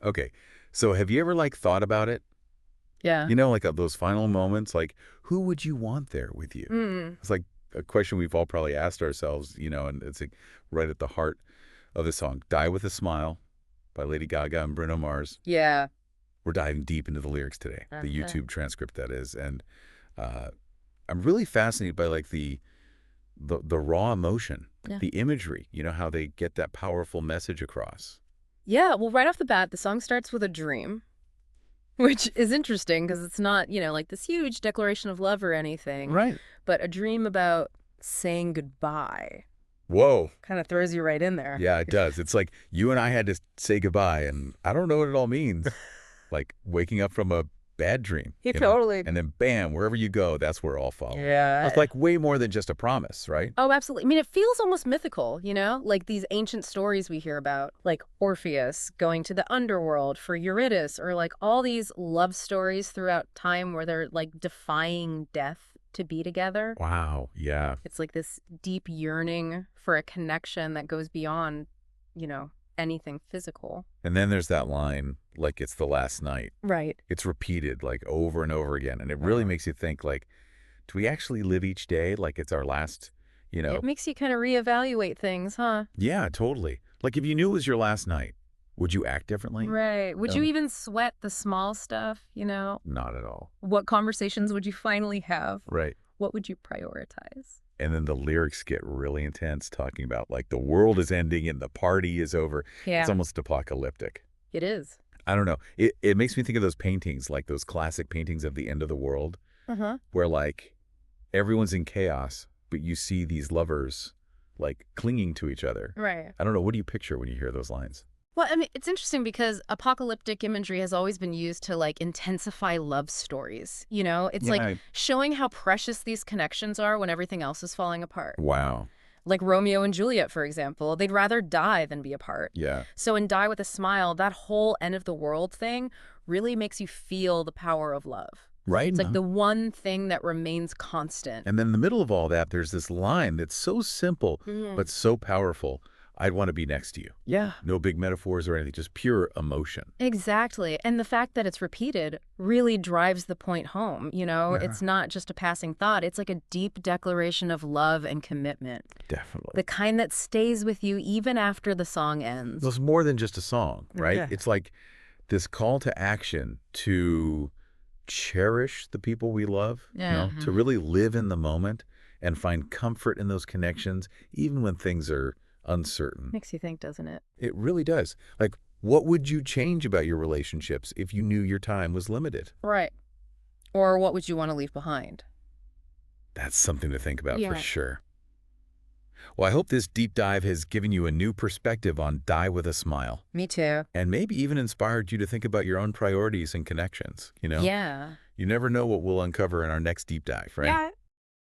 Okay. So have you ever like thought about it? Yeah. You know, like those final moments, like who would you want there with you? Mm. It's like a question we've all probably asked ourselves, and it's like right at the heart of the song. Die with a Smile by Lady Gaga and Bruno Mars. Yeah. We're diving deep into the lyrics today, the Uh-huh. YouTube transcript that is. And uh, I'm really fascinated by like the raw emotion, Yeah. the imagery, how they get that powerful message across. Yeah. Well, right off the bat, the song starts with a dream, which is interesting because it's not, like this huge declaration of love or anything, Right. but a dream about saying goodbye Whoa. kind of throws you right in there. Yeah, it does. It's like you and I had to say goodbye, and I don't know what it all means. Like waking up from a bad dream, He totally. and then bam, wherever you go, that's where it all follows. Yeah. It's like way more than just a promise, right? Oh, absolutely. I mean, it feels almost mythical, like these ancient stories we hear about, like Orpheus going to the underworld for Eurydice, or like all these love stories throughout time where they're like defying death to be together. Wow. Yeah. It's like this deep yearning for a connection that goes beyond, anything physical. And then there's that line, like it's the last night. Right. It's repeated like over and over again, and it really makes you think like, do we actually live each day like it's our last, It makes you kind of reevaluate things, huh? Yeah, totally. Like if you knew it was your last night, would you act differently? Right. Would you even sweat the small stuff, Not at all. What conversations would you finally have? Right. What would you prioritize? And then the lyrics get really intense, talking about like the world is ending and the party is over. Yeah. It's almost apocalyptic. It is. I don't know. It makes me think of those paintings, like those classic paintings of the end of the world, Uh-huh. where like everyone's in chaos, but you see these lovers like clinging to each other. Right. I don't know. What do you picture when you hear those lines? Well, I mean, it's interesting because apocalyptic imagery has always been used to like intensify love stories. It's Yeah. like showing how precious these connections are when everything else is falling apart. Wow. Like Romeo and Juliet, for example, they'd rather die than be apart. Yeah. So in Die with a Smile, that whole end of the world thing really makes you feel the power of love. Right. It's like the one thing that remains constant. And then in the middle of all that, there's this line that's so simple, but so powerful. I'd want to be next to you. Yeah. No big metaphors or anything, just pure emotion. Exactly. And the fact that it's repeated really drives the point home. It's not just a passing thought. It's like a deep declaration of love and commitment. Definitely. The kind that stays with you even after the song ends. It's more than just a song, right? Yeah. It's like this call to action to cherish the people we love, Yeah. to really live in the moment and find comfort in those connections, even when things are uncertain. Makes you think, doesn't it? It really does. Like, what would you change about your relationships if you knew your time was limited? Right. Or what would you want to leave behind? That's something to think about Yeah. for sure. Well, I hope this deep dive has given you a new perspective on Die with a Smile, Me too. and maybe even inspired you to think about your own priorities and connections, Yeah. You never know what we'll uncover in our next deep dive, right? Yeah.